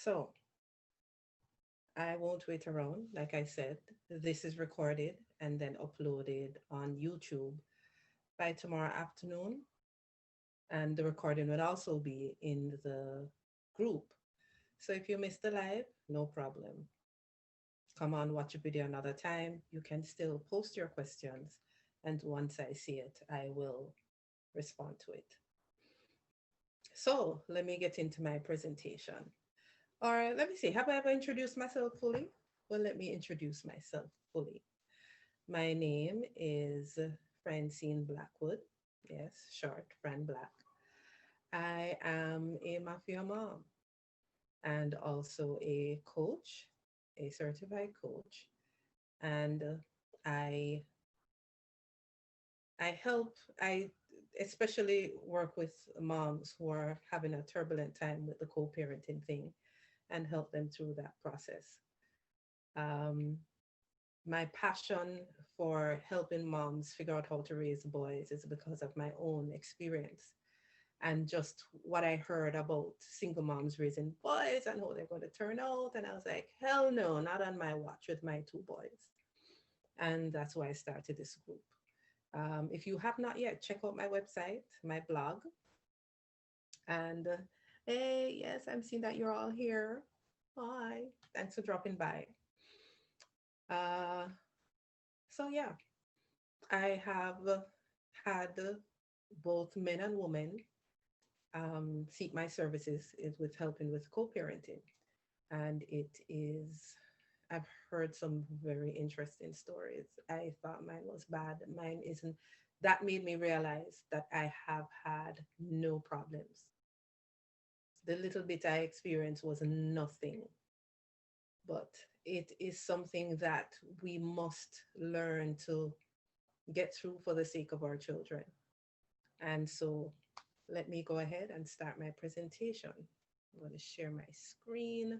So I won't wait around. Like I said, this is recorded and then uploaded on YouTube by tomorrow afternoon. And the recording will also be in the group. So if you missed the live, no problem. Come on, watch a video another time. You can still post your questions. And once I see it, I will respond to it. So let me get into my presentation. Or let me see, have I ever introduced myself fully? Well, let me introduce myself fully. My name is Francine Blackwood. Yes, short, Fran Black. I am a mafia mom and also a coach, a certified coach. And I I help, I especially work with moms who are having a turbulent time with the co-parenting thing and help them through that process. Um, my passion for helping moms figure out how to raise boys is because of my own experience and just what I heard about single moms raising boys and how they're going to turn out. And I was like, hell no, not on my watch with my two boys. And that's why I started this group. If you have not yet, check out my website, my blog. And hey, yes, I'm seeing that you're all here. Hi, thanks for dropping by. Uh, so, yeah, I have had both men and women seek my services is with helping with co-parenting. And it is, I've heard some very interesting stories. I thought mine was bad. Mine isn't. That made me realize that I have had no problems. The little bit I experienced was nothing, but it is something that we must learn to get through for the sake of our children. And so let me go ahead and start my presentation. I'm going to share my screen.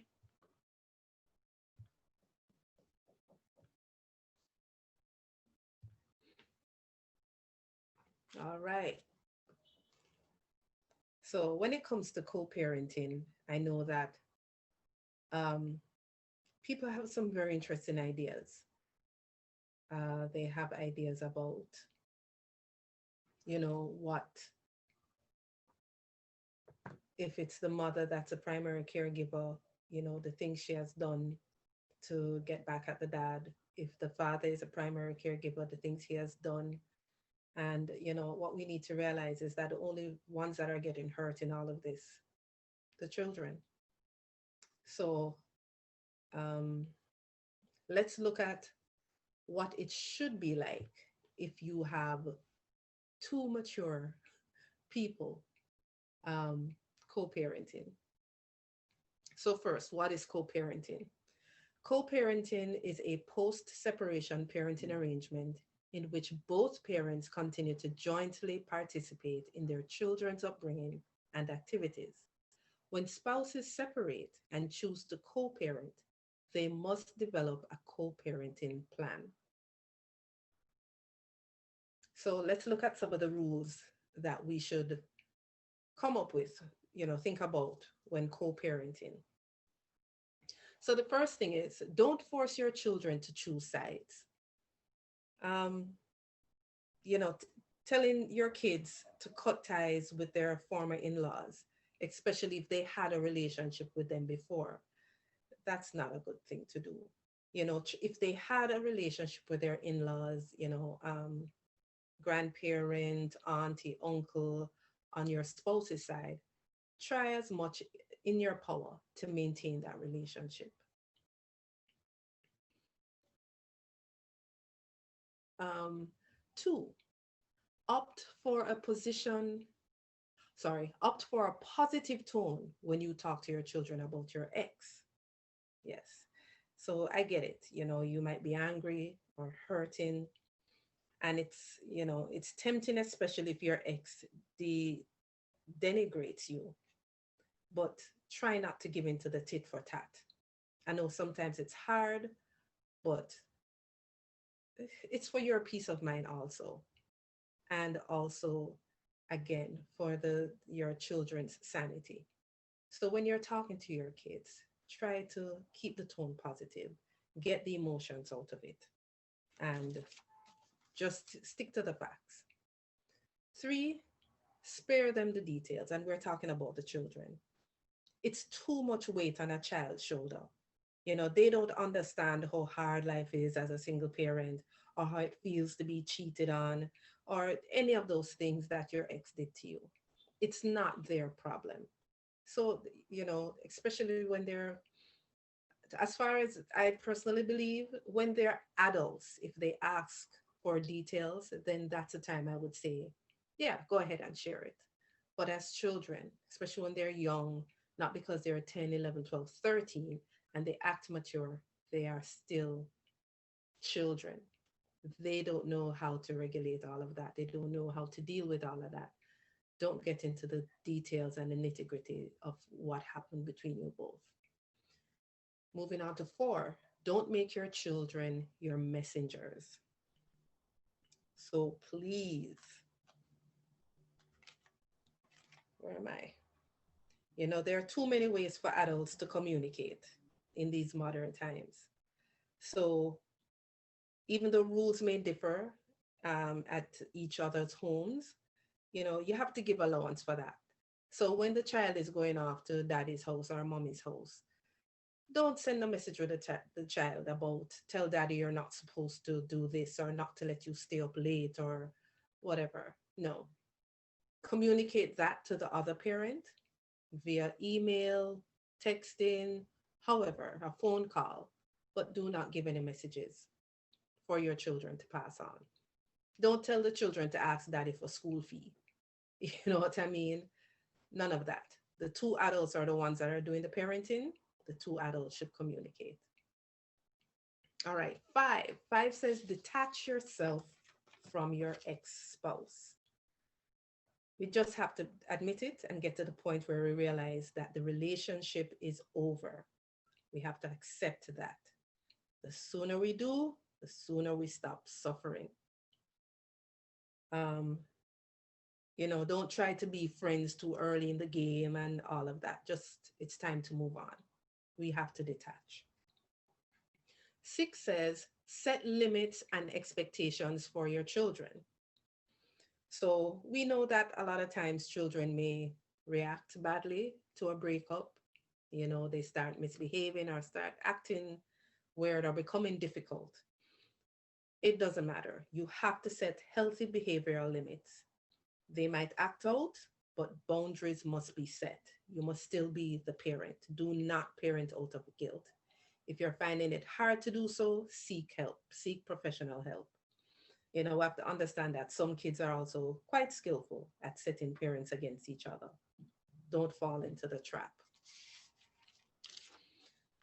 All right. So when it comes to co-parenting, I know that um, people have some very interesting ideas. They have ideas about, what if it's the mother that's a primary caregiver, the things she has done to get back at the dad. If the father is a primary caregiver, the things he has done. And, what we need to realize is that the only ones that are getting hurt in all of this, the children. So um, let's look at what it should be like if you have two mature people um, co-parenting. So first, what is co-parenting? Co-parenting is a post-separation parenting arrangement in which both parents continue to jointly participate in their children's upbringing and activities. When spouses separate and choose to co-parent, they must develop a co-parenting plan. So let's look at some of the rules that we should come up with, think about when co-parenting. So the first thing is don't force your children to choose sides. Um, telling your kids to cut ties with their former in-laws, especially if they had a relationship with them before, that's not a good thing to do. If they had a relationship with their in-laws, grandparent, auntie, uncle on your spouse's side, try as much in your power to maintain that relationship. Um, Two, opt for a position, opt for a positive tone when you talk to your children about your ex. Yes. So I get it. You might be angry or hurting, and it's tempting, especially if your ex de- denigrates you, but try not to give in to the tit for tat. I know sometimes it's hard, but it's for your peace of mind also. And also, again, for your children's sanity. So when you're talking to your kids, try to keep the tone positive, get the emotions out of it, and just stick to the facts. Three, spare them the details. And we're talking about the children. It's too much weight on a child's shoulder. They don't understand how hard life is as a single parent, or how it feels to be cheated on, or any of those things that your ex did to you. It's not their problem. So, especially when they're, as far as I personally believe, when they're adults, if they ask for details, then that's the time I would say, yeah, go ahead and share it. But as children, especially when they're young, not because they're 10, 11, 12, 13, and they act mature, they are still children. They don't know how to regulate all of that. They don't know how to deal with all of that. Don't get into the details and the nitty gritty of what happened between you both. Moving on to four, don't make your children your messengers. So please, where am I? There are too many ways for adults to communicate in these modern times. So even though rules may differ at each other's homes, you have to give allowance for that. So when the child is going off to daddy's house or mommy's house, don't send a message with the child about tell daddy you're not supposed to do this or not to let you stay up late or whatever. No. Communicate that to the other parent via email, texting, however, a phone call, but do not give any messages for your children to pass on. Don't tell the children to ask daddy for school fee. You know what I mean? None of that. The two adults are the ones that are doing the parenting. The two adults should communicate. All right, five. Five says detach yourself from your ex-spouse. We just have to admit it and get to the point where we realize that the relationship is over. We have to accept that. The sooner we do, the sooner we stop suffering. Don't try to be friends too early in the game and all of that. Just, it's time to move on. We have to detach. Six says, set limits and expectations for your children. So we know that a lot of times children may react badly to a breakup. They start misbehaving or start acting weird or becoming difficult. It doesn't matter. You have to set healthy behavioral limits. They might act out, but boundaries must be set. You must still be the parent. Do not parent out of guilt. If you're finding it hard to do so, seek help, seek professional help. We have to understand that some kids are also quite skillful at setting parents against each other. Don't fall into the trap.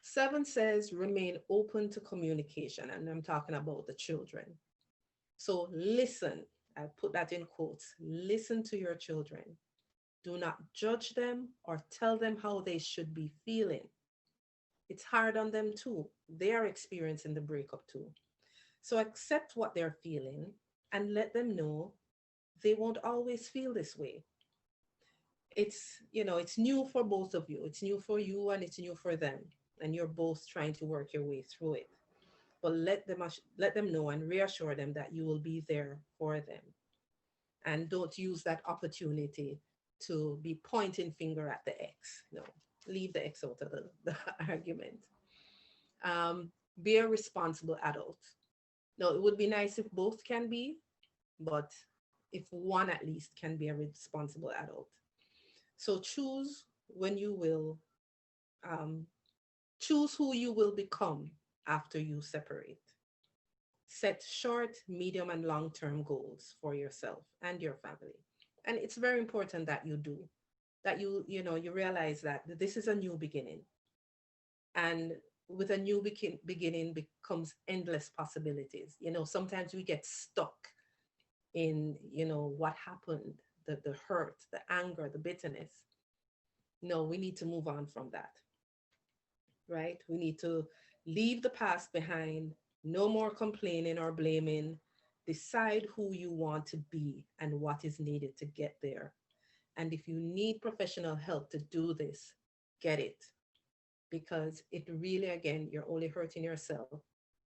Seven says remain open to communication, and I'm talking about the children. So listen, I put that in quotes, listen to your children. Do not judge them or tell them how they should be feeling. It's hard on them too. They are experiencing the breakup too. So accept what they're feeling and let them know they won't always feel this way. It's new for both of you. It's new for you and it's new for them. And you're both trying to work your way through it. But let them know and reassure them that you will be there for them. And don't use that opportunity to be pointing finger at the ex. No, leave the ex out of the argument. Be a responsible adult. No, it would be nice if both can be, but if one at least can be a responsible adult. So choose who you will become after you separate. Set short, medium, and long-term goals for yourself and your family. And it's very important that you do, that you realize that this is a new beginning. And with a new beginning becomes endless possibilities. Sometimes we get stuck in, what happened, the hurt, the anger, the bitterness. No, we need to move on from that, right? We need to leave the past behind. No more complaining or blaming. Decide who you want to be and what is needed to get there. And if you need professional help to do this, get it. because it really, again, you're only hurting yourself.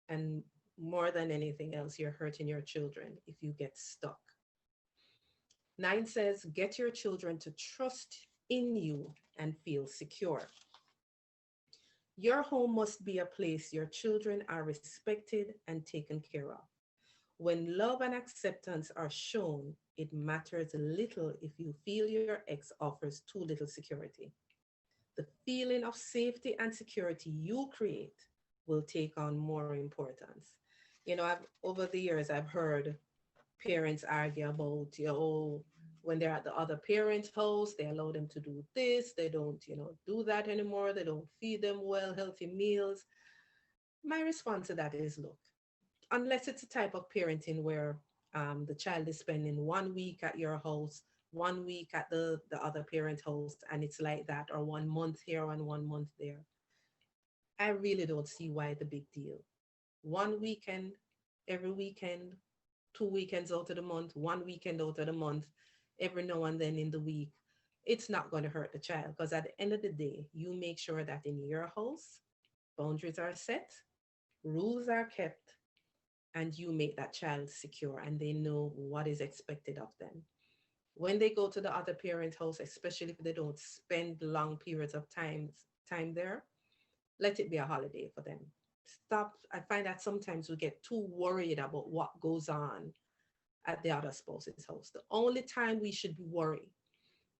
And more than anything else, you're hurting your children if you get stuck. Nine says, get your children to trust in you and feel secure. Your home must be a place your children are respected and taken care of. When love and acceptance are shown, it matters little if you feel your ex offers too little security. The feeling of safety and security you create will take on more importance. Over the years, I've heard parents argue about, when they're at the other parent's house, they allow them to do this, they don't, do that anymore, they don't feed them well, healthy meals. My response to that is, look, unless it's a type of parenting where the child is spending 1 week at your house, 1 week at the other parent house, and it's like that, or 1 month here and 1 month there, I really don't see why the big deal. One weekend, every weekend, 2 weekends out of the month, 1 weekend out of the month, every now and then in the week, it's not going to hurt the child, because at the end of the day, you make sure that in your house, boundaries are set, rules are kept, and you make that child secure and they know what is expected of them. When they go to the other parent house, especially if they don't spend long periods of time there, let it be a holiday for them. Stop. I find that sometimes we get too worried about what goes on at the other spouse's house. The only time we should be worried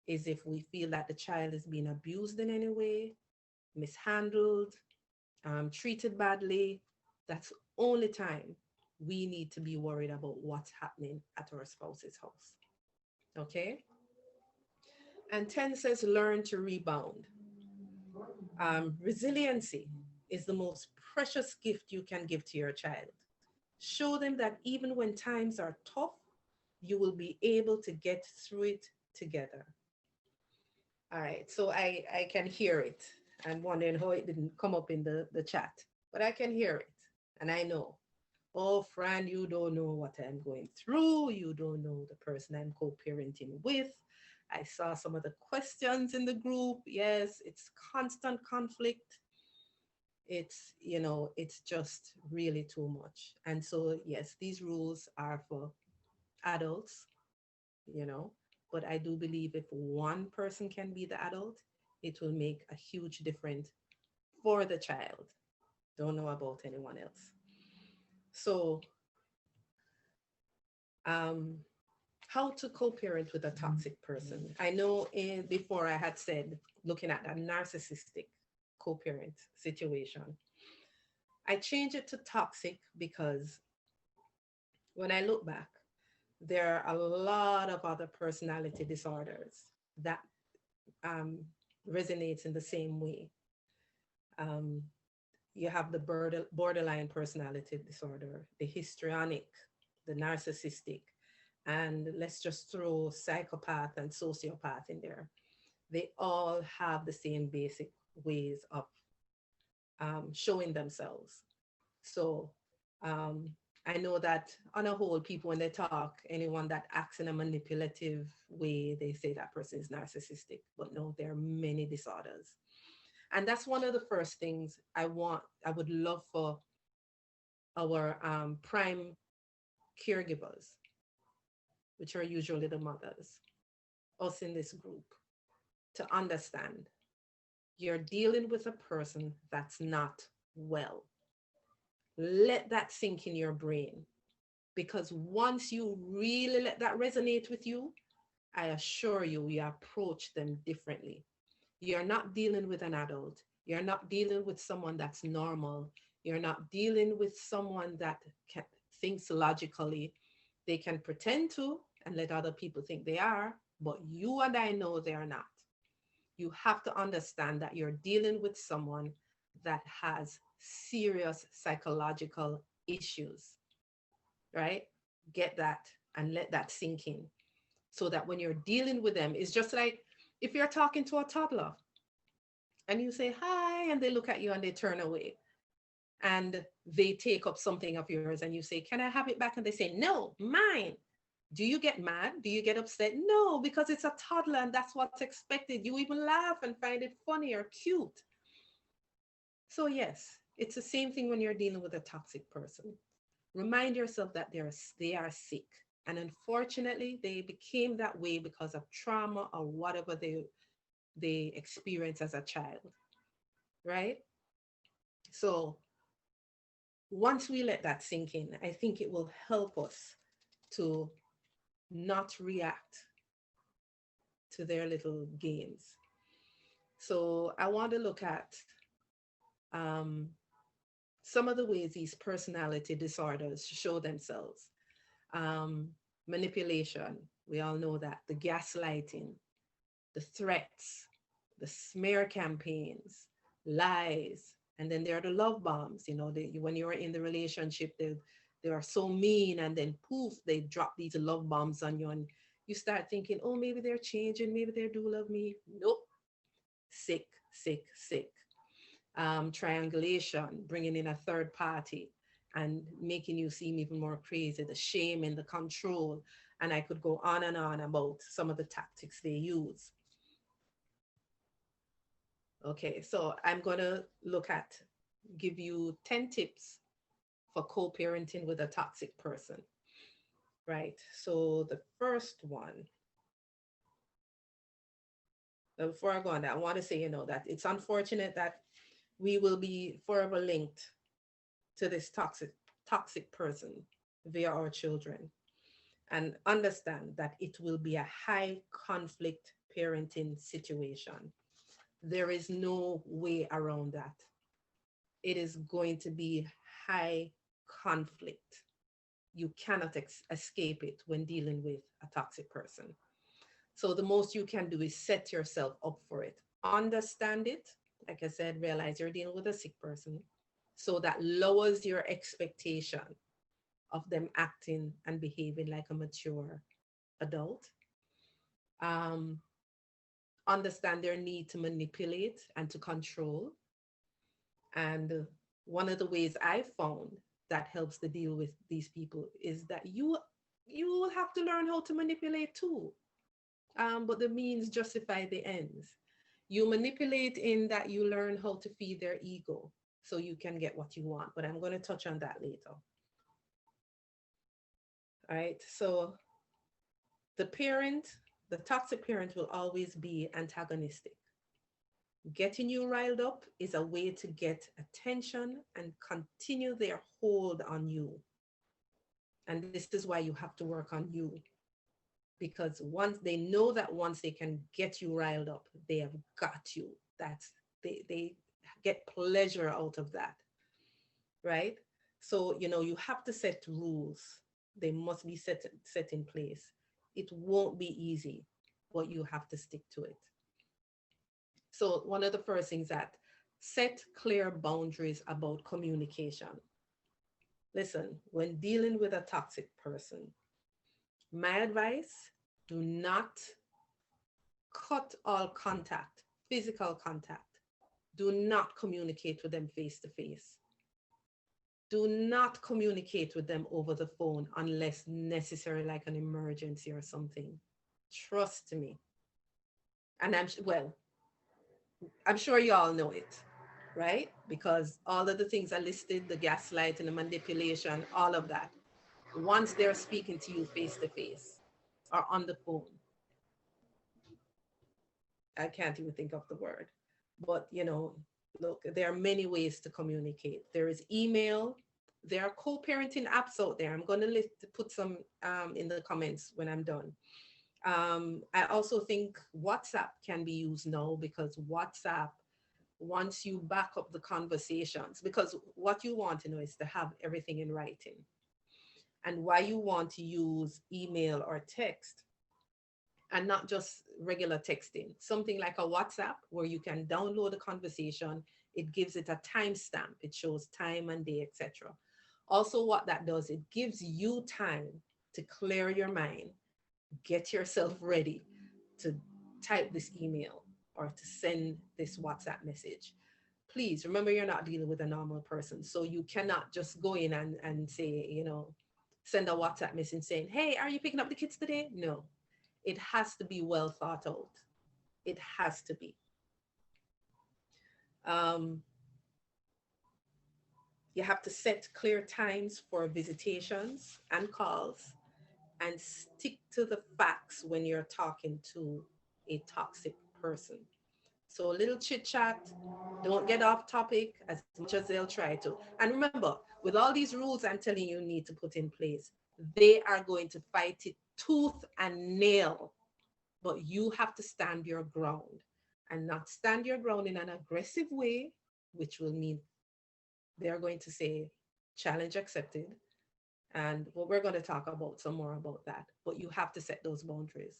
is if we feel that the child is being abused in any way, mishandled, treated badly. That's the only time we need to be worried about what's happening at our spouse's house. Okay? And 10 says, learn to rebound. Resiliency is the most precious gift you can give to your child. Show them that even when times are tough, you will be able to get through it together. All right, so I can hear it. I'm wondering how it didn't come up in the chat, but I can hear it. And I know, oh, Fran, you don't know what I'm going through. You don't know the person I'm co-parenting with. I saw some of the questions in the group. Yes, it's constant conflict. It's just really too much. And so, yes, these rules are for adults, you know, but I do believe if one person can be the adult, it will make a huge difference for the child. Don't know about anyone else. So, um, how to co-parent with a toxic person? I know before I had said, looking at a narcissistic co-parent situation, I changed it to toxic because when I look back, there are a lot of other personality disorders that um, resonates in the same way. Um, you have the borderline personality disorder, the histrionic, the narcissistic, and let's just throw psychopath and sociopath in there. They all have the same basic ways of showing themselves. So um, I know that on a whole, people, when they talk, anyone that acts in a manipulative way, they say that person is narcissistic. But no, there are many disorders. And that's one of the first things I would love for our prime caregivers, which are usually the mothers, us in this group, to understand you're dealing with a person that's not well. Let that sink in your brain, because once you really let that resonate with you, I assure you, you approach them differently. You're not dealing with an adult. You're not dealing with someone that's normal. You're not dealing with someone that thinks logically. They can pretend to and let other people think they are, but you and I know they are not. You have to understand that you're dealing with someone that has serious psychological issues, right? Get that and let that sink in, so that when you're dealing with them, it's just like if you're talking to a toddler and you say hi and they look at you and they turn away and they take up something of yours and you say, can I have it back? And they say, no, mine. Do you get mad? Do you get upset? No, because it's a toddler and that's what's expected. You even laugh and find it funny or cute. So yes, it's the same thing when you're dealing with a toxic person. Remind yourself that they are sick. And unfortunately, they became that way because of trauma or whatever they experienced as a child, right? So once we let that sink in, I think it will help us to not react to their little games. So I want to look at um, some of the ways these personality disorders show themselves. Um, Manipulation, we all know that, the gaslighting, the threats, the smear campaigns, lies, and then there are the love bombs. You know, when you're in the relationship, they are so mean, and then poof, they drop these love bombs on you, and you start thinking, oh, maybe they're changing, maybe they do love me. Nope, sick, sick, sick. Triangulation, bringing in a third party and making you seem even more crazy, the shame and the control. And I could go on and on about some of the tactics they use. Okay, so I'm going to give you 10 tips for co parenting with a toxic person, right? So the first one, before I go on that, I want to say, that it's unfortunate that we will be forever linked to this toxic person via our children, and understand that it will be a high conflict parenting situation. There is no way around that. It is going to be high conflict. You cannot escape it when dealing with a toxic person. So the most you can do is set yourself up for it. Understand it. Like I said, realize you're dealing with a sick person. So that lowers your expectation of them acting and behaving like a mature adult. Um, Understand their need to manipulate and to control. And one of the ways I found that helps to deal with these people is that you will have to learn how to manipulate too. But the means justify the ends. You manipulate in that you learn how to feed their ego so you can get what you want. But I'm going to touch on that later. All right. So the parent, the toxic parent will always be antagonistic. Getting you riled up is a way to get attention and continue their hold on you. And this is why you have to work on you, because once they can get you riled up, they have got you. They get pleasure out of that, right? So you have to set rules. They must be set in place. It won't be easy, but you have to stick to it. So one of the first things, that set clear boundaries about communication. Listen, when dealing with a toxic person, my advice: do not cut all contact, physical contact. Do not communicate with them face to face. Do not communicate with them over the phone unless necessary, like an emergency or something. Trust me. And I'm sure you all know it, right? Because all of the things I listed, the gaslight and the manipulation, all of that, once they're speaking to you face to face or on the phone, I can't even think of the word. But, look, there are many ways to communicate. There is email. There are co-parenting apps out there. I'm going to put some in the comments when I'm done. I also think WhatsApp can be used now, because WhatsApp, once you back up the conversations, because what you want to know is to have everything in writing. And why you want to use email or text and not just regular texting, something like a WhatsApp where you can download a conversation. It gives it a timestamp. It shows time and day, etc. Also, what that does, it gives you time to clear your mind, get yourself ready to type this email or to send this WhatsApp message. Please remember, you're not dealing with a normal person. So you cannot just go in and say, send a WhatsApp message saying, hey, are you picking up the kids today? No, it has to be well thought out. It has to be. Um, You have to set clear times for visitations and calls, and stick to the facts when you're talking to a toxic person. So a little chit chat, don't get off topic as much as they'll try to. And remember, with all these rules I'm telling you need to put in place, they are going to fight it tooth and nail. But you have to stand your ground, and not stand your ground in an aggressive way, which will mean they're going to say challenge accepted. And well, we're going to talk about some more about that. But you have to set those boundaries.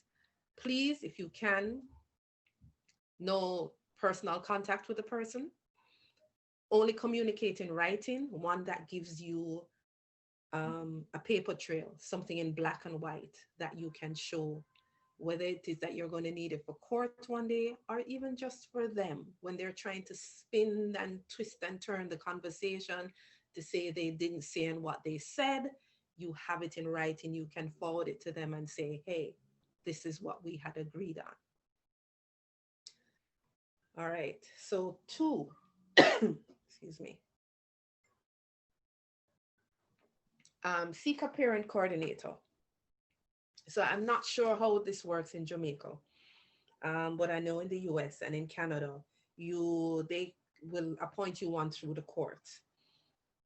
Please, if you can, no personal contact with the person. Only communicate in writing, one that gives you a paper trail, something in black and white that you can show, whether it is that you're going to need it for court one day, or even just for them when they're trying to spin and twist and turn the conversation to say they didn't say and what they said. You have it in writing. You can forward it to them and say, hey, this is what we had agreed on. All right. So, two, excuse me, seek a parent coordinator. So, I'm not sure how this works in Jamaica, but I know in the US and in Canada, they will appoint you one through the court,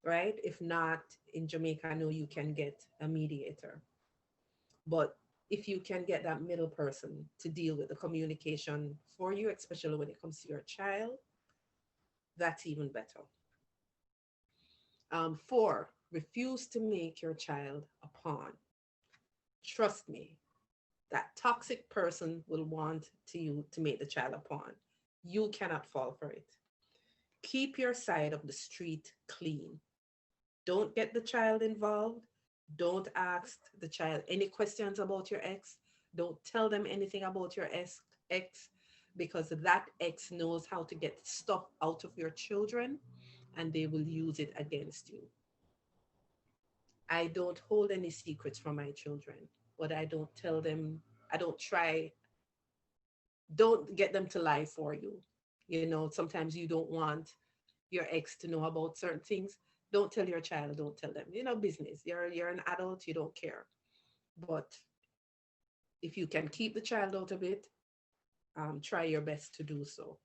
right? If not, in Jamaica, I know you can get a mediator. But if you can get that middle person to deal with the communication for you, especially when it comes to your child, that's even better. Four, refuse to make your child a pawn. Trust me, that toxic person will want to make the child a pawn. You cannot fall for it. Keep your side of the street clean. Don't get the child involved. Don't ask the child any questions about your ex. Don't tell them anything about your ex, because that ex knows how to get stuff out of your children, and they will use it against you. I don't hold any secrets from my children, but I don't tell them, I don't try, don't get them to lie for you. You know, sometimes you don't want your ex to know about certain things. Don't tell your child, don't tell them. You know, business. You're an adult, you don't care. But if you can keep the child out of it, try your best to do so.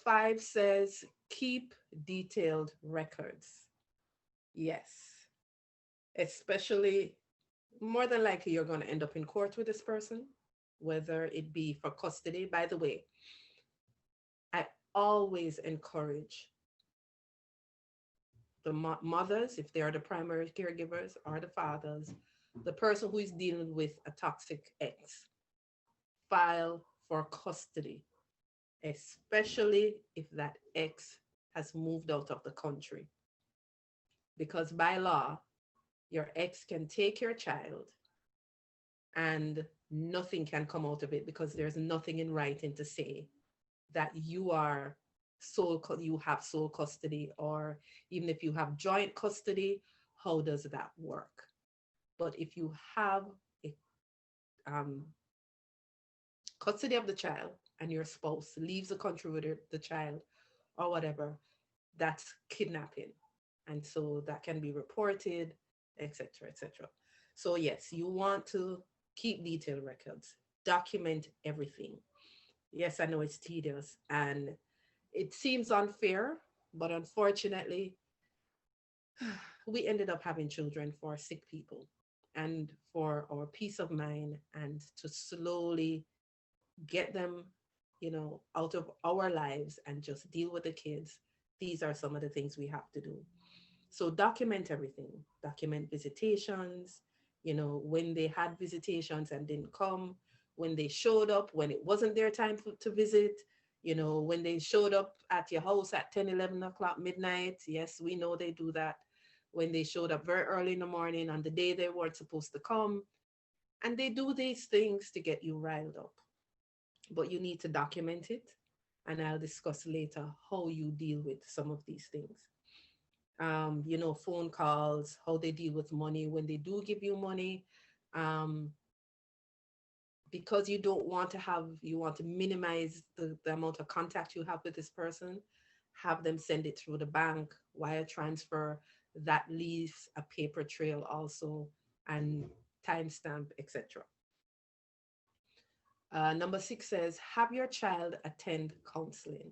Five says keep detailed records. Yes, especially, more than likely you're going to end up in court with this person, whether it be for custody. By the way, I always encourage the mothers, if they are the primary caregivers, or the fathers, the person who is dealing with a toxic ex, file for custody, especially if that ex has moved out of the country. Because by law, your ex can take your child and nothing can come out of it, because there's nothing in writing to say that you have sole custody, or even if you have joint custody, how does that work? But if you have a, um, custody of the child and your spouse leaves the country with the child or whatever, that's kidnapping. And so that can be reported, etc., etc. So yes, you want to keep detailed records, document everything. Yes, I know it's tedious and it seems unfair, but unfortunately, we ended up having children for sick people, and for our peace of mind and to slowly get them, out of our lives and just deal with the kids. These are some of the things we have to do. So document everything, document visitations, when they had visitations and didn't come, when they showed up, when it wasn't their time to visit, when they showed up at your house at 10, 11 o'clock midnight. Yes, we know they do that. When they showed up very early in the morning on the day they weren't supposed to come. And they do these things to get you riled up. But you need to document it. And I'll discuss later how you deal with some of these things. Phone calls, how they deal with money when they do give you money. Um, because you want to minimize the amount of contact you have with this person, have them send it through the bank, wire transfer, that leaves a paper trail also, and timestamp, etc. Number 6 says, have your child attend counseling.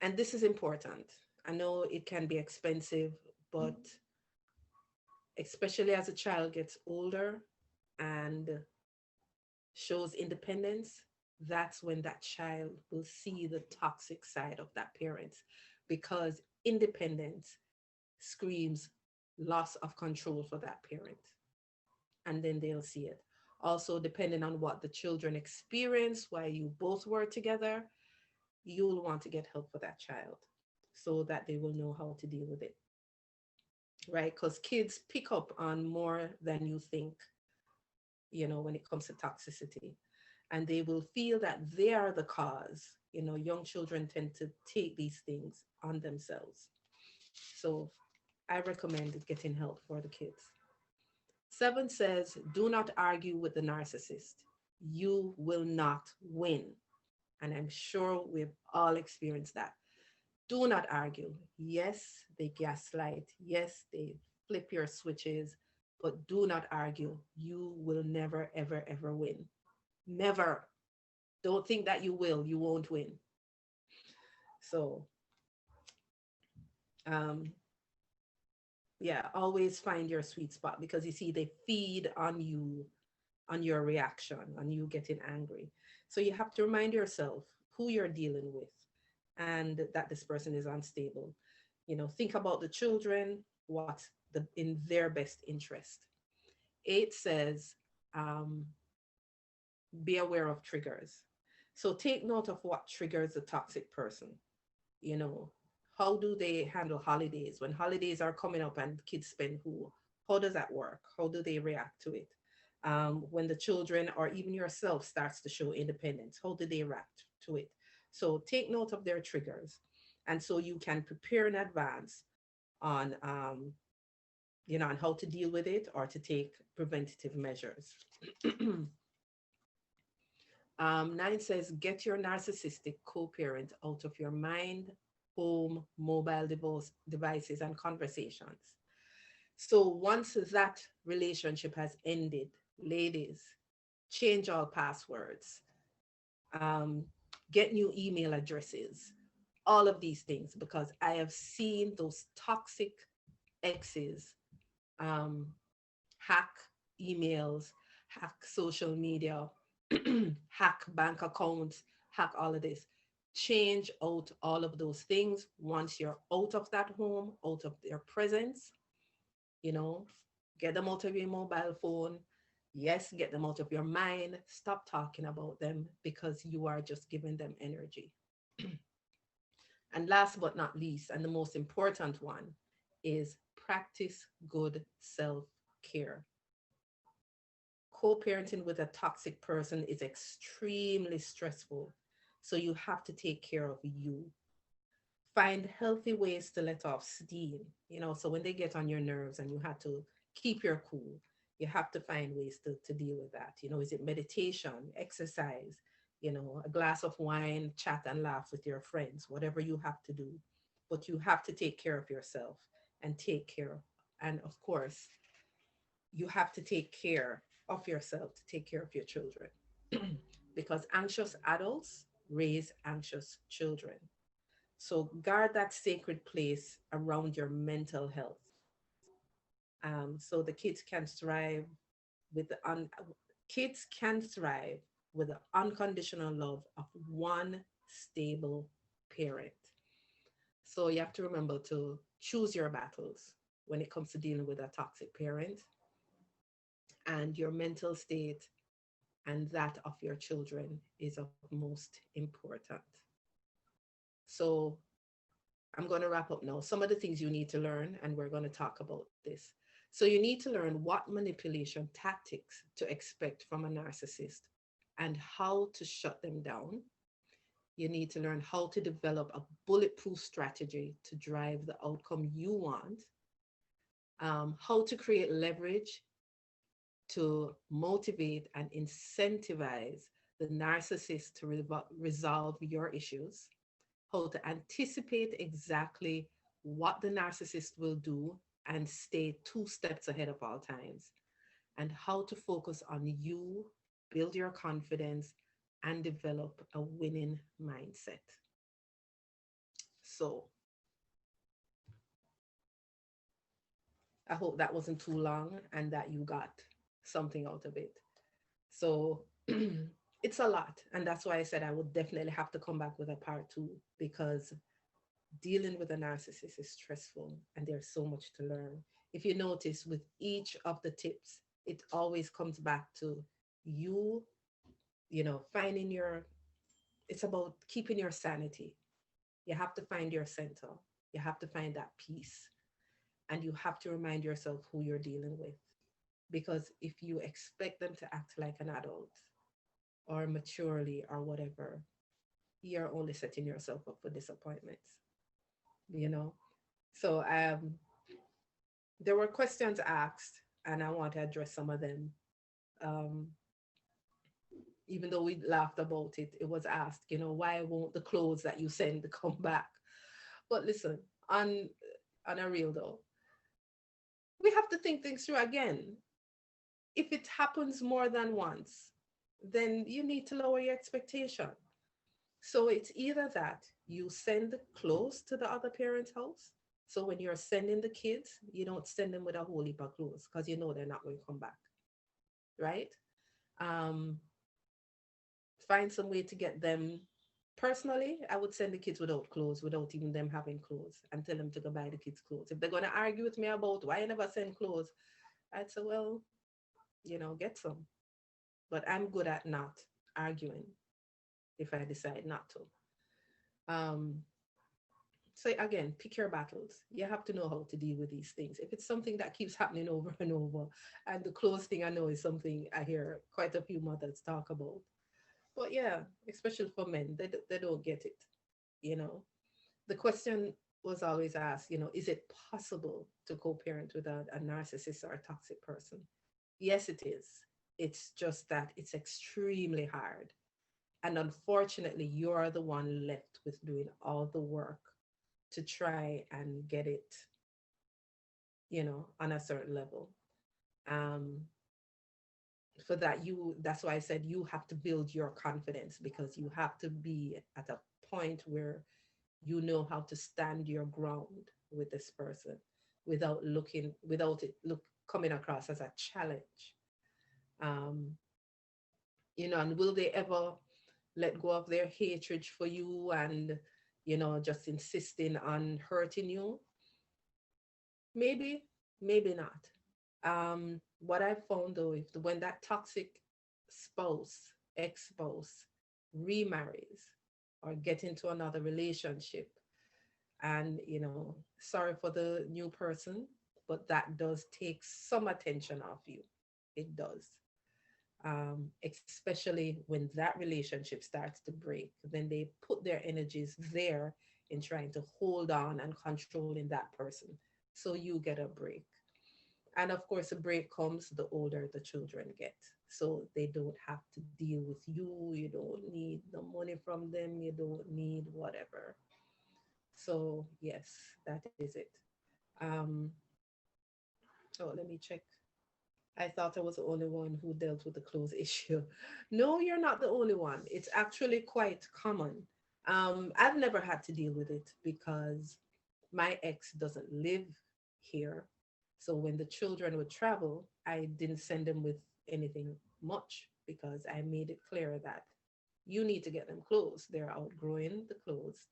And this is important. I know it can be expensive, but especially as a child gets older and shows independence, that's when that child will see the toxic side of that parent, because independence screams loss of control for that parent. And then they'll see it. Also, depending on what the children experience while you both were together, you'll want to get help for that child so that they will know how to deal with it, right? Because kids pick up on more than you think, when it comes to toxicity. And they will feel that they are the cause. Young children tend to take these things on themselves. So I recommend getting help for the kids. 7 says, do not argue with the narcissist. You will not win. And I'm sure we've all experienced that. Do not argue. Yes, they gaslight. Yes, they flip your switches, but do not argue. You will never, ever, ever win. Never. Don't think that you will. You won't win. So, um, yeah, always find your sweet spot, because you see, they feed on you, on your reaction, on you getting angry. So you have to remind yourself who you're dealing with and that this person is unstable. Think about the children, what's in their best interest. 8 says, um, be aware of triggers. So take note of what triggers a toxic person. You know, how do they handle holidays? When holidays are coming up and kids spend who? How does that work? How do they react to it? When the children or even yourself starts to show independence, how do they react to it? So take note of their triggers. And so you can prepare in advance on, on how to deal with it or to take preventative measures. 9 says, get your narcissistic co-parent out of your mind, home, mobile devices, and conversations. So once that relationship has ended, ladies, change all passwords, um, get new email addresses, all of these things, because I have seen those toxic exes um, hack emails, hack social media, hack bank accounts, hack all of this. Change out all of those things once you're out of that home, out of their presence. You know, get them out of your mobile phone. Yes, get them out of your mind. Stop talking about them, because you are just giving them energy. And last but not least, and the most important one, is practice good self-care. Co-parenting with a toxic person is extremely stressful. So you have to take care of you. Find healthy ways to let off steam. So when they get on your nerves and you have to keep your cool, you have to find ways to deal with that. Is it meditation, exercise, a glass of wine, chat and laugh with your friends, whatever you have to do. But you have to take care of yourself and take care. And of course, you have to take care of yourself to take care of your children. Because anxious adults raise anxious children. So guard that sacred place around your mental health. So the kids can thrive with kids can thrive with the unconditional love of one stable parent. So you have to remember to choose your battles when it comes to dealing with a toxic parent, and your mental state and that of your children is of most important. So I'm going to wrap up now. Some of the things you need to learn, and we're going to talk about this. So you need to learn what manipulation tactics to expect from a narcissist and how to shut them down. You need to learn how to develop a bulletproof strategy to drive the outcome you want, how to create leverage to motivate and incentivize the narcissist to resolve your issues, how to anticipate exactly what the narcissist will do and stay two steps ahead of all times, and how to focus on you, build your confidence, and develop a winning mindset. So I hope that wasn't too long and that you got something out of it. So it's a lot. And that's why I said I would definitely have to come back with a part two, because dealing with a narcissist is stressful and there's so much to learn. If you notice, with each of the tips, it always comes back to you, finding your, it's about keeping your sanity. You have to find your center. You have to find that peace. And you have to remind yourself who you're dealing with. Because if you expect them to act like an adult or maturely or whatever, you're only setting yourself up for disappointments, you know? So there were questions asked, and I want to address some of them. Um, Even though we laughed about it, it was asked, why won't the clothes that you send come back? But listen, on a real though, we have to think things through again. If it happens more than once, then you need to lower your expectation. So it's either that you send the clothes to the other parent's house. So when you're sending the kids, you don't send them with a whole heap of clothes because you know they're not going to come back, right? Um, Find some way to get them. Personally, I would send the kids without clothes, without even them having clothes, and tell them to go buy the kids clothes. If they're going to argue with me about why I never send clothes, I'd say, well, get some. But I'm good at not arguing if I decide not to. So again, pick your battles. You have to know how to deal with these things. If it's something that keeps happening over and over, and the clothes thing, I know is something I hear quite a few mothers talk about. But yeah, especially for men, they don't get it. You know, the question was always asked, is it possible to co-parent with a narcissist or a toxic person? Yes, it is. It's just that it's extremely hard. And unfortunately, you're the one left with doing all the work to try and get it, on a certain level. Um, for that, that's why I said you have to build your confidence, because you have to be at a point where you know how to stand your ground with this person without it look coming across as a challenge. Um, and will they ever let go of their hatred for you and, just insisting on hurting you? Maybe, maybe not. What I found though, when that toxic spouse, ex-spouse, remarries or get into another relationship, and sorry for the new person, but that does take some attention off you. It does. Especially when that relationship starts to break, then they put their energies there in trying to hold on and controlling that person. So you get a break. And of course, a break comes the older the children get. So they don't have to deal with you. You don't need the money from them. You don't need whatever. So yes, that is it. Um, oh, let me check. I thought I was the only one who dealt with the clothes issue. No, you're not the only one. It's actually quite common. I've never had to deal with it because my ex doesn't live here. So when the children would travel, I didn't send them with anything much because I made it clear that you need to get them clothes. They're outgrowing the clothes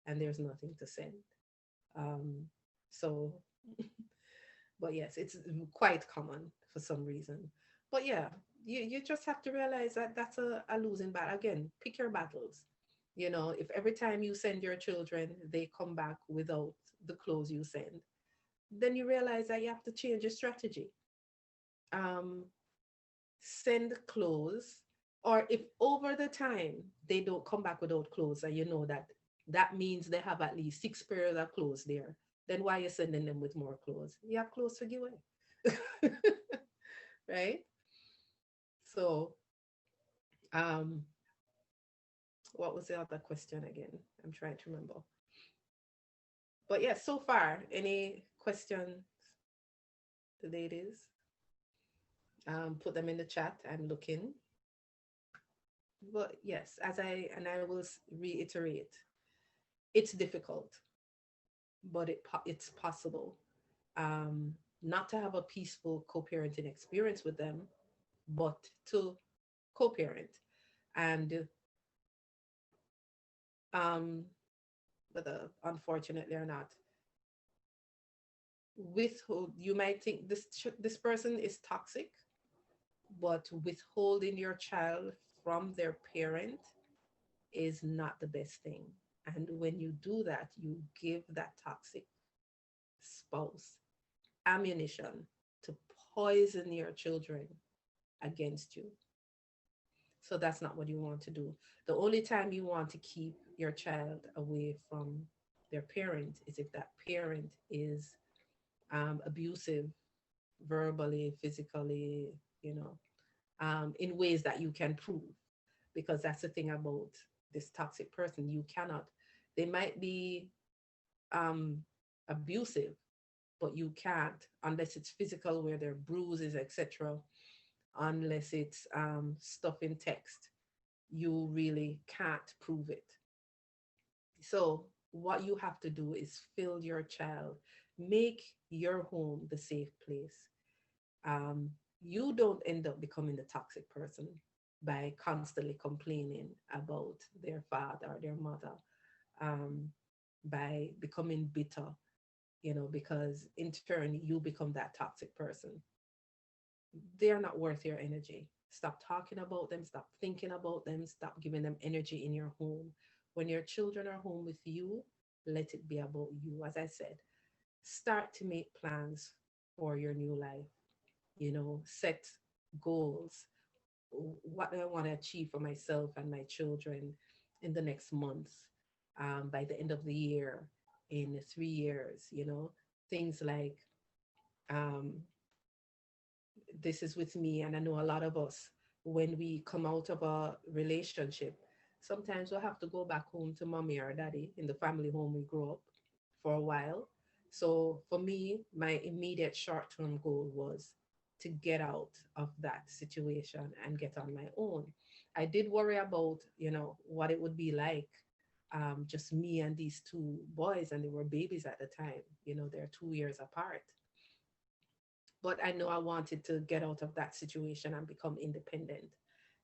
and there's nothing to send. Um, so but yes, it's quite common for some reason. But yeah, you just have to realize that that's a losing battle. Again, pick your battles. If every time you send your children, they come back without the clothes you send, then you realize that you have to change your strategy. Um, Send clothes, or if over the time they don't come back without clothes, and you know that that means they have at least 6 pairs of clothes there, then why are you sending them with more clothes? You have clothes to give away. Right? So um What was the other question again? I'm trying to remember. But yes, so far, any questions, ladies? Put them in the chat. I'm looking. But yes, I will reiterate, it's difficult, but it's possible. Not to have a peaceful co-parenting experience with them, but to co-parent. And whether unfortunately or not, withhold, you might think this person is toxic, but withholding your child from their parent is not the best thing. And when you do that, you give that toxic spouse ammunition to poison your children against you. So that's not what you want to do. The only time you want to keep your child away from their parent is if that parent is abusive, verbally, physically, you know, in ways that you can prove. Because that's the thing about this toxic person. You cannot, they might be um, abusive, but you can't, unless it's physical, where there are bruises, etc., unless it's stuff in text, you really can't prove it. So what you have to do is fill your child, make your home the safe place. um, you don't end up becoming the toxic person by constantly complaining about their father or their mother, um, by becoming bitter, because in turn you become that toxic person. They're not worth your energy. Stop talking about them, stop thinking about them, stop giving them energy in your home. When your children are home with you, let it be about you. As I said, start to make plans for your new life. Set goals. What do I want to achieve for myself and my children in the next month, by the end of the year, in 3 years, things like, um, this is with me. And I know a lot of us, when we come out of a relationship, sometimes we'll have to go back home to mommy or daddy in the family home we grew up for a while. So for me, my immediate short-term goal was to get out of that situation and get on my own. I did worry about, what it would be like, just me and these two boys, and they were babies at the time. They're 2 years apart. But I know I wanted to get out of that situation and become independent.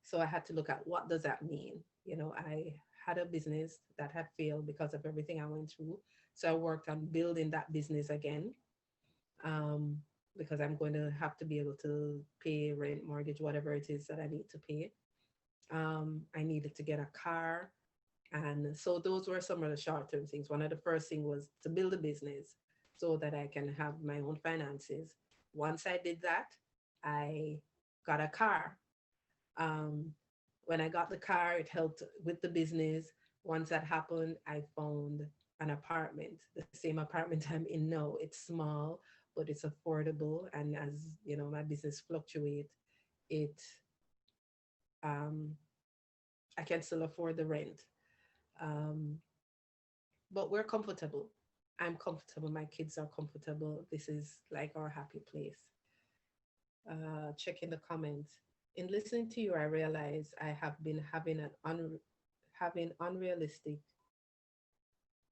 So I had to look at, what does that mean? I had a business that had failed because of everything I went through. So I worked on building that business again, um, because I'm going to have to be able to pay rent, mortgage, whatever it is that I need to pay. I needed to get a car. And so those were some of the short-term things. One of the first thing was to build a business so that I can have my own finances. Once I did that, I got a car. Um, when I got the car, it helped with the business. Once that happened, I found an apartment, the same apartment I'm in now. It's small, but it's affordable. And as my business fluctuate, it um, I can still afford the rent. Um, but we're comfortable. I'm comfortable. My kids are comfortable. This is like our happy place. Checking the comments. In listening to you, I realize I have been having unrealistic,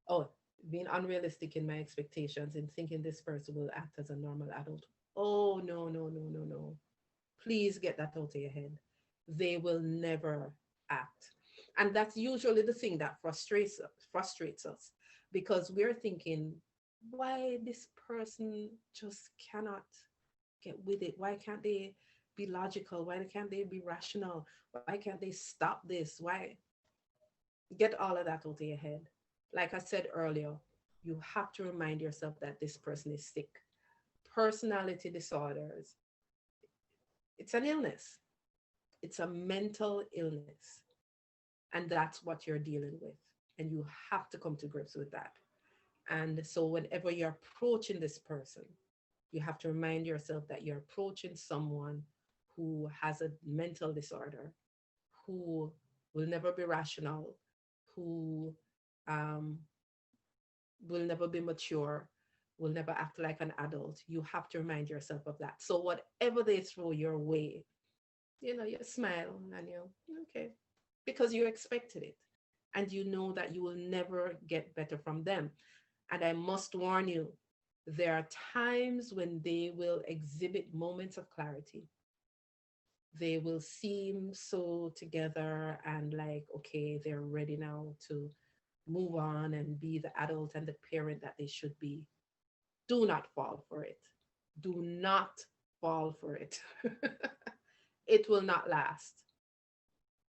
oh, being unrealistic in my expectations and thinking this person will act as a normal adult. Oh, no, no, no, no, no. Please get that out of your head. They will never act. And that's usually the thing that frustrates us, because we're thinking, why this person just cannot get with it? Why can't they be logical? Why can't they be rational? Why can't they stop this? Why? Get all of that out of your head. Like I said earlier, you have to remind yourself that this person is sick. Personality disorders, it's an illness. It's a mental illness. And that's what you're dealing with. And you have to come to grips with that. And so whenever you're approaching this person, you have to remind yourself that you're approaching someone who has a mental disorder, who will never be rational, who um, will never be mature, will never act like an adult. You have to remind yourself of that. So whatever they throw your way, you smile and you, okay, because you expected it. And you know that you will never get better from them. And I must warn you, there are times when they will exhibit moments of clarity. They will seem so together and like, okay, they're ready now to move on and be the adult and the parent that they should be. Do not fall for it. Do not fall for it. It will not last.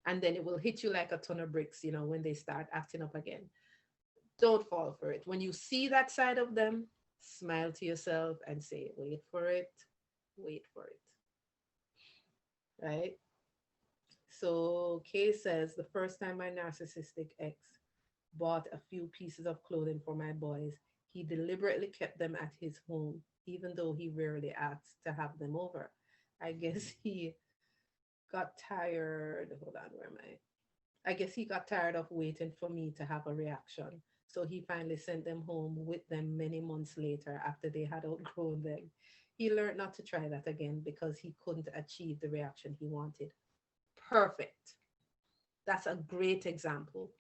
And then it will hit you like a ton of bricks, when they start acting up again. Don't fall for it. When you see that side of them, smile to yourself and say, wait for it, wait for it. Right? So Kay says, the first time my narcissistic ex bought a few pieces of clothing for my boys, he deliberately kept them at his home, even though he rarely asked to have them over. I guess he got tired. Hold on, where am I guess he got tired of waiting for me to have a reaction. So he finally sent them home with them many months later after they had outgrown them. He learned not to try that again because he couldn't achieve the reaction he wanted. Perfect. That's a great example.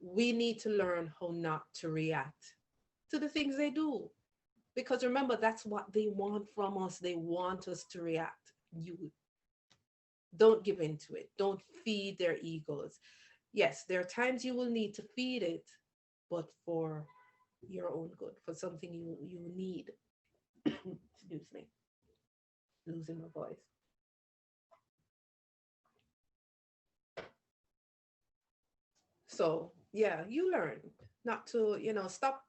We need to learn how not to react to the things they do. Because remember, that's what they want from us. They want us to react. You don't give into it. Don't feed their egos. Yes, there are times you will need to feed it, but for your own good, for something you need. Excuse me, losing my voice. So yeah, you learn not to, stop.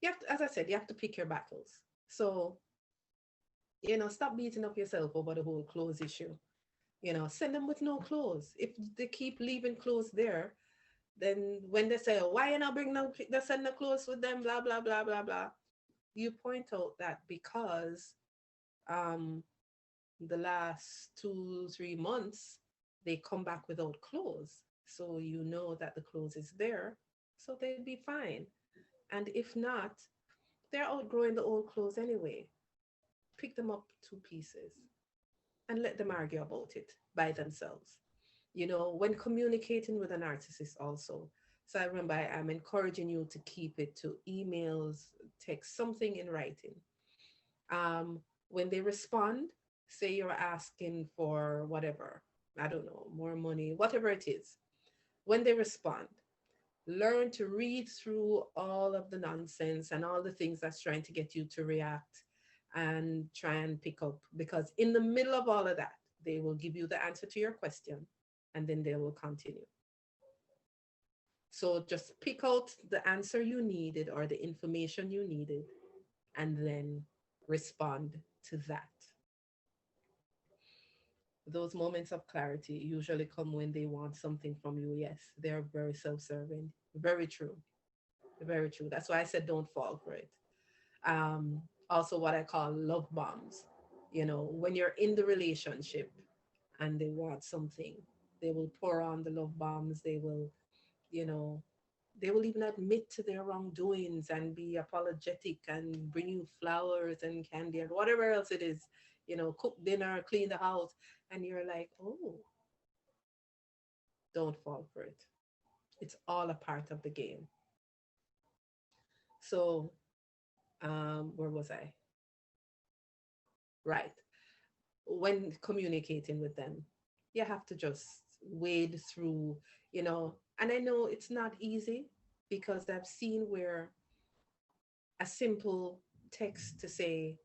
You have to, as I said, you have to pick your battles. So, stop beating up yourself over the whole clothes issue. Send them with no clothes. If they keep leaving clothes there, then when they say, why you not bring no, they send the clothes with them, blah, blah, blah, blah, blah. You point out that because um, the last 2, 3 months, they come back without clothes. So you know that the clothes is there. So they'd be fine. And if not, they're outgrowing the old clothes anyway. Pick them up 2 pieces and let them argue about it by themselves. When communicating with a narcissist also. So I remember I'm encouraging you to keep it to emails, text, something in writing. When they respond, say you're asking for whatever, I don't know, more money, whatever it is. When they respond, learn to read through all of the nonsense and all the things that's trying to get you to react and try and pick up, because in the middle of all of that, they will give you the answer to your question and then they will continue. So just pick out the answer you needed or the information you needed and then respond to that. Those moments of clarity usually come when they want something from you. Yes, they're very self-serving. Very true. Very true. That's why I said don't fall for it. Also, what I call love bombs. When you're in the relationship and they want something, they will pour on the love bombs. You know, they will even admit to their wrongdoings and be apologetic and bring you flowers and candy and whatever else it is, cook dinner, clean the house. And you're like, oh, don't fall for it. It's all a part of the game. So, where was I? Right. When communicating with them, you have to just wade through, and I know it's not easy because I've seen where a simple text to say,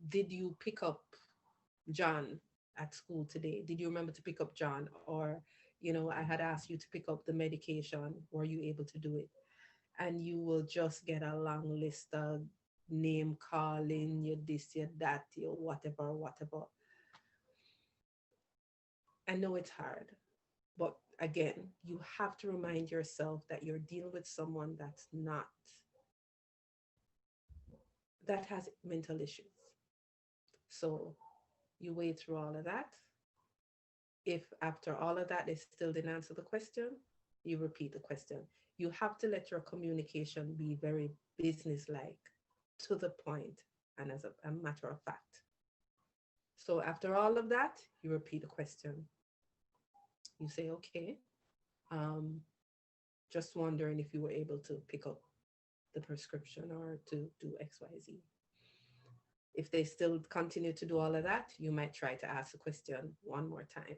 did you pick up John at school today? Did you remember to pick up John? Or, I had asked you to pick up the medication. Were you able to do it? And you will just get a long list of name calling, you this, you that, you whatever, whatever. I know it's hard, but again, you have to remind yourself that you're dealing with someone that has mental issues. So you wade through all of that. If after all of that they still didn't answer the question, You repeat the question. You have to let your communication be very businesslike, to the point, and as a matter of fact. So after all of that, you repeat the question. You say, okay, um, just wondering if you were able to pick up the prescription or to do XYZ. If they still continue to do all of that, you might try to ask the question one more time.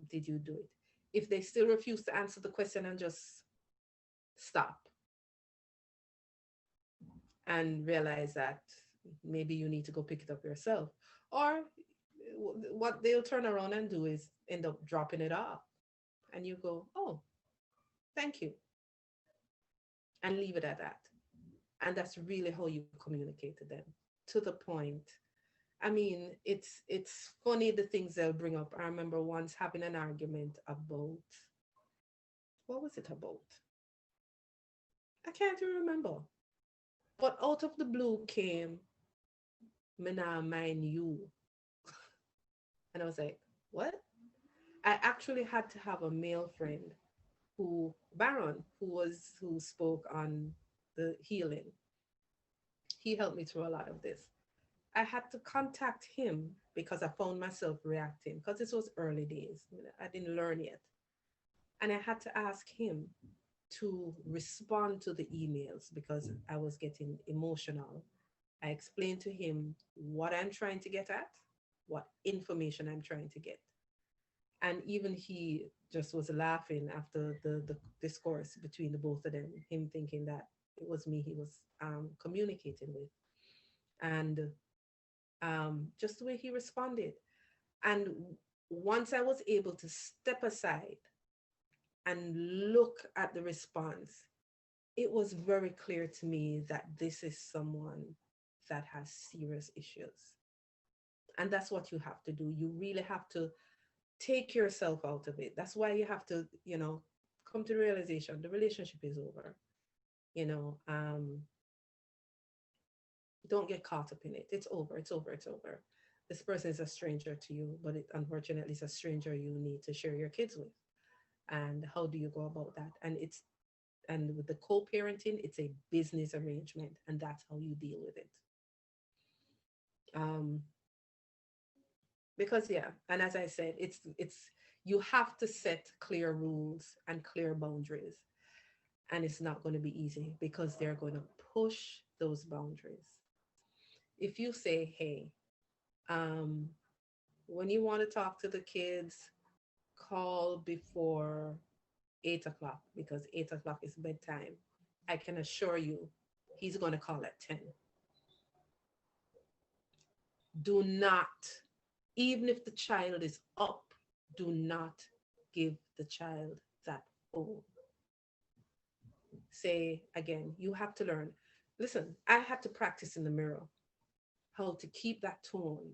Did you do it? If they still refuse to answer the question and just stop and realize that maybe you need to go pick it up yourself, or what they'll turn around and do is end up dropping it off, and you go, oh, thank you, and leave it at that. And that's really how you communicate to them, to the point. I mean, it's funny the things they'll bring up. I remember once having an argument about, what was it about? I can't even remember. But out of the blue came, "Me nah mind you." And I was like, what? I actually had to have a male friend who, Baron, who spoke on the healing. He helped me through a lot of this. I had to contact him because I found myself reacting because this was early days. I didn't learn yet. And I had to ask him to respond to the emails because I was getting emotional. I explained to him what I'm trying to get at, what information I'm trying to get. And even he just was laughing after the discourse between the both of them, him thinking that it was me he was communicating with. And just the way he responded. And once I was able to step aside and look at the response, it was very clear to me that this is someone that has serious issues. And that's what you have to do. You really have to take yourself out of it. That's why you have to, come to the realization the relationship is over. You know, don't get caught up in it. It's over. It's over. It's over. This person is a stranger to you, but it unfortunately is a stranger you need to share your kids with. And how do you go about that? And with the co-parenting, it's a business arrangement, and that's how you deal with it. Um, because yeah, and as I said, it's you have to set clear rules and clear boundaries, and it's not going to be easy because they're going to push those boundaries. If you say, hey, um, when you want to talk to the kids, call before 8 o'clock because 8 o'clock is bedtime. I can assure you he's going to call at 10. Do not, even if the child is up, do not give the child that phone. Say again, you have to learn. Listen, I had to practice in the mirror how to keep that tone,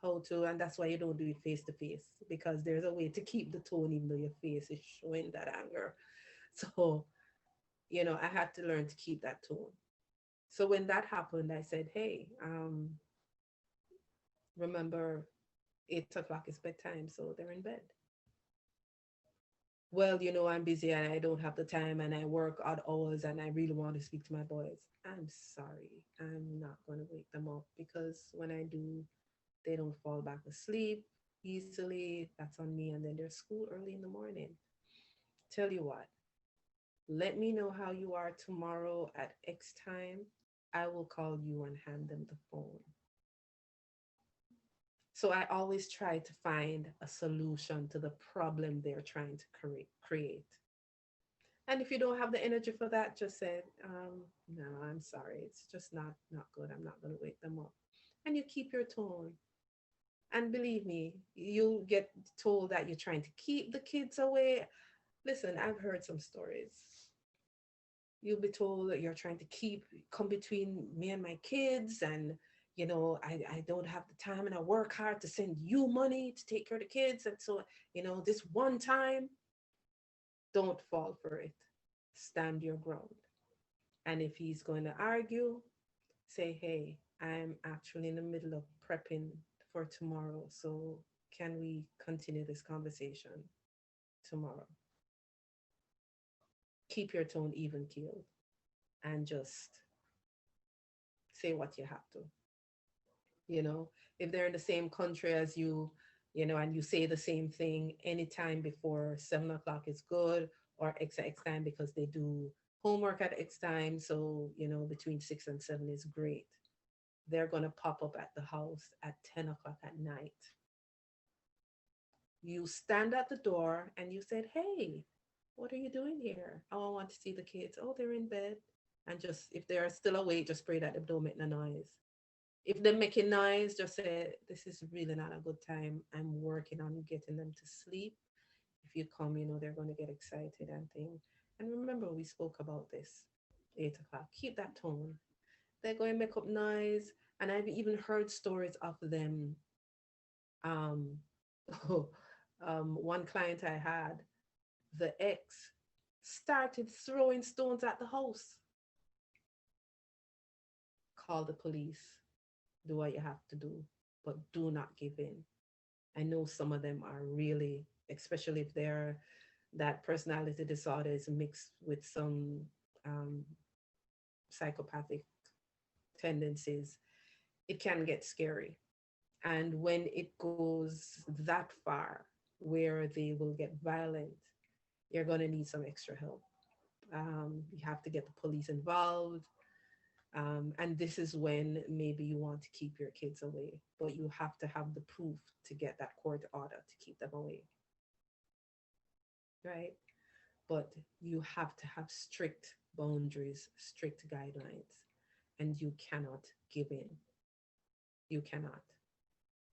how to, and that's why you don't do it face to face because there's a way to keep the tone even though your face is showing that anger. So, I had to learn to keep that tone. So when that happened, I said, hey, remember 8 o'clock is bedtime, so they're in bed. Well, I'm busy and I don't have the time and I work odd hours and I really want to speak to my boys. I'm sorry. I'm not going to wake them up because when I do, they don't fall back asleep easily. That's on me. And then there's school early in the morning. Tell you what, let me know how you are tomorrow at X time. I will call you and hand them the phone. So I always try to find a solution to the problem they're trying to create. And if you don't have the energy for that, just say, no, I'm sorry. It's just not good. I'm not going to wake them up. And you keep your tone. And believe me, you'll get told that you're trying to keep the kids away. Listen, I've heard some stories. You'll be told that you're trying to come between me and my kids, and I don't have the time and I work hard to send you money to take care of the kids. And so, this one time, don't fall for it. Stand your ground. And if he's going to argue, say, hey, I'm actually in the middle of prepping for tomorrow. So can we continue this conversation tomorrow? keep your tone even keeled and just say what you have to. You know, if they're in the same country as you, and you say the same thing anytime before 7 o'clock is good, or X time because they do homework at X time. So, between 6 and 7 is great. They're going to pop up at the house at 10 o'clock at night. You stand at the door and you said, "Hey, what are you doing here?" "Oh, I want to see the kids." "Oh, they're in bed." And just, if they're still awake, just pray that they don't make no noise. If they're making noise, just say, "This is really not a good time. I'm working on getting them to sleep. If you come, they're going to get excited and things." And remember, we spoke about this. 8 o'clock. Keep that tone. They're going to make up noise. And I've even heard stories of them. Um, one client I had, the ex started throwing stones at the house. Call the police. Do what you have to do, but do not give in. I know some of them are really, especially if they're that personality disorder is mixed with some um, psychopathic tendencies. It can get scary. And when it goes that far where they will get violent, you're going to need some extra help. You have to get the police involved. And this is when maybe you want to keep your kids away, but you have to have the proof to get that court order to keep them away, right? But you have to have strict boundaries, strict guidelines, and you cannot give in. You cannot.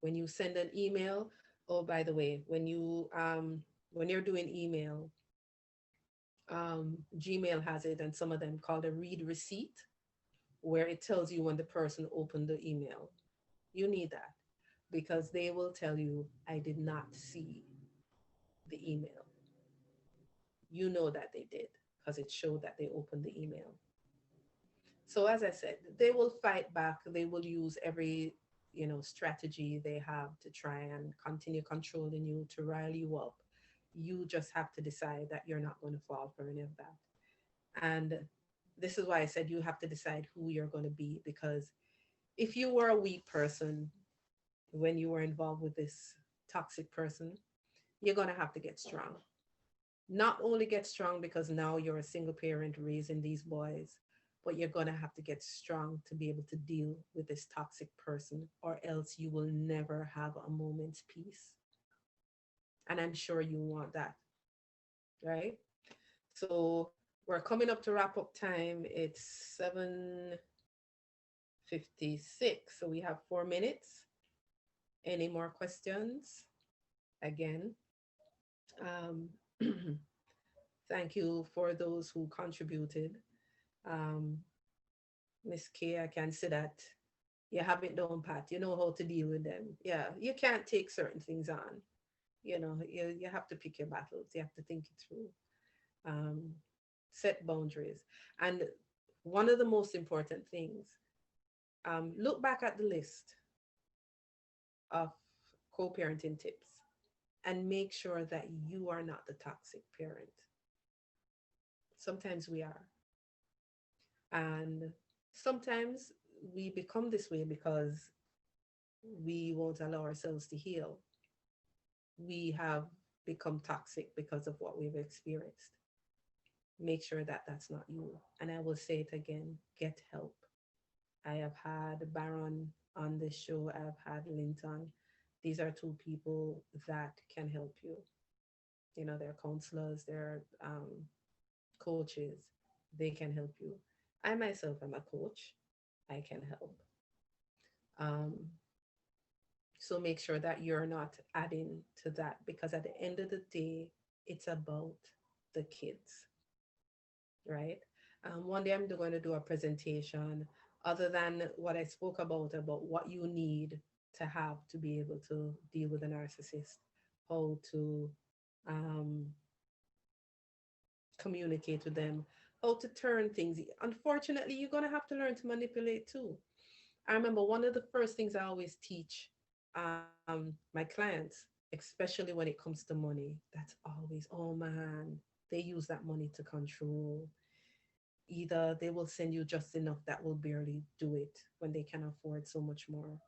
When you send an email, oh, by the way, when you're doing email, Gmail has it, and some of them called a read receipt, where it tells you when the person opened the email. You need that because they will tell you, "I did not see the email." You know that they did because it showed that they opened the email. So as I said, they will fight back. They will use every, strategy they have to try and continue controlling you, to rile you up. You just have to decide that you're not going to fall for any of that. And this is why I said you have to decide who you're going to be, because if you were a weak person when you were involved with this toxic person, you're going to have to get strong. Not only get strong because now you're a single parent raising these boys, but you're going to have to get strong to be able to deal with this toxic person, or else you will never have a moment's peace. And I'm sure you want that, right? So we're coming up to wrap up time. It's 7:56. So we have 4 minutes. Any more questions? Again, um, thank you for those who contributed. Um, Miss K, I can see that you have it down pat. You know how to deal with them. Yeah, you can't take certain things on. You have to pick your battles. You have to think it through. Um, Set boundaries. And one of the most important things, look back at the list of co-parenting tips and make sure that you are not the toxic parent. Sometimes we are. And sometimes we become this way because we won't allow ourselves to heal. We have become toxic because of what we've experienced. Make sure that that's not you. And I will say it again, get help. I have had Baron on this show, I've had Linton. These are two people that can help you. They're counselors, they're coaches. They can help you. I myself am a coach. I can help. Um, so make sure that you're not adding to that, because at the end of the day, it's about the kids, right? One day I'm going to do a presentation other than what I spoke about what you need to have to be able to deal with a narcissist, how to um, communicate with them, how to turn things. Unfortunately, you're going to have to learn to manipulate too. I remember one of the first things I always teach my clients, especially when it comes to money, that's always, oh man, They use that money to control. Either they will send you just enough that will barely do it when they can afford so much more.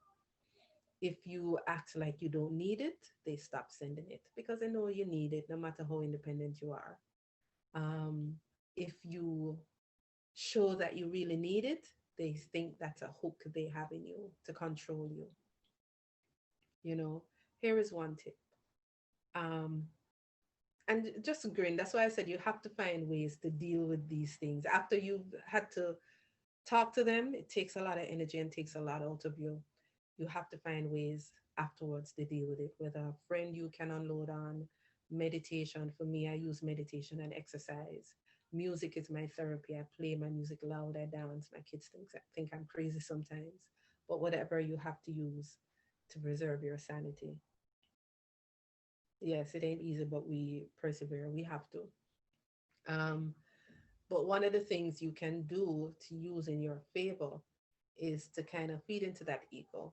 If you act like you don't need it, they stop sending it because they know you need it no matter how independent you are. Um, if you show that you really need it, they think that's a hook they have in you to control you. You know, here is one tip. Um, and just grin. That's why I said you have to find ways to deal with these things. After you've had to talk to them, it takes a lot of energy and takes a lot out of you. You have to find ways afterwards to deal with it. With a friend you can unload on, meditation. For me, I use meditation and exercise. Music is my therapy. I play my music loud, I dance. My kids think I'm crazy sometimes. But whatever you have to use to preserve your sanity. Yes, it ain't easy, but we persevere. We have to. Um, but one of the things you can do to use in your favor is to kind of feed into that ego.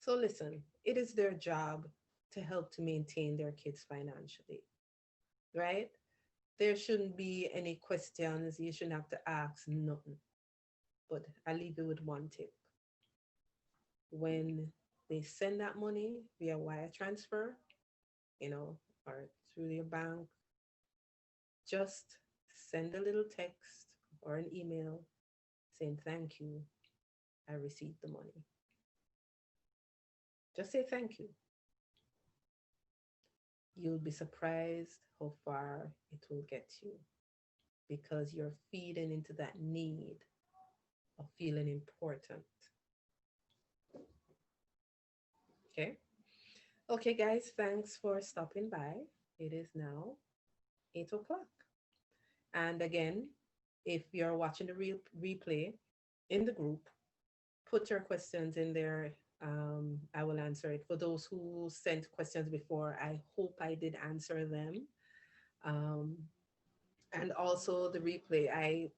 So listen, it is their job to help to maintain their kids financially, right? There shouldn't be any questions. You shouldn't have to ask nothing. But I leave you with one tip. When they send that money via wire transfer, or through your bank, just send a little text or an email saying thank you. I received the money. Just say thank you. You'll be surprised how far it will get you because you're feeding into that need of feeling important. Okay. Okay, guys, thanks for stopping by. It is now 8 o'clock. And again, if you're watching the replay in the group, put your questions in there. I will answer it. For those who sent questions before, I hope I did answer them. Um, and also the replay, I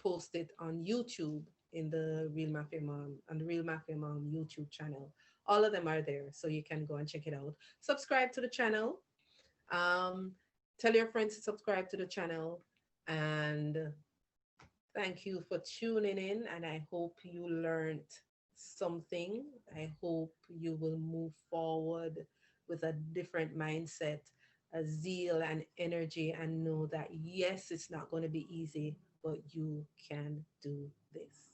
posted on YouTube in the Real Mafia Mom on the Real Mafia Mom YouTube channel. All of them are there, so you can go and check it out. Subscribe to the channel. Um, tell your friends to subscribe to the channel, and thank you for tuning in. And I hope you learned something. I hope you will move forward with a different mindset, a zeal and energy, and know that yes, it's not going to be easy, but you can do this.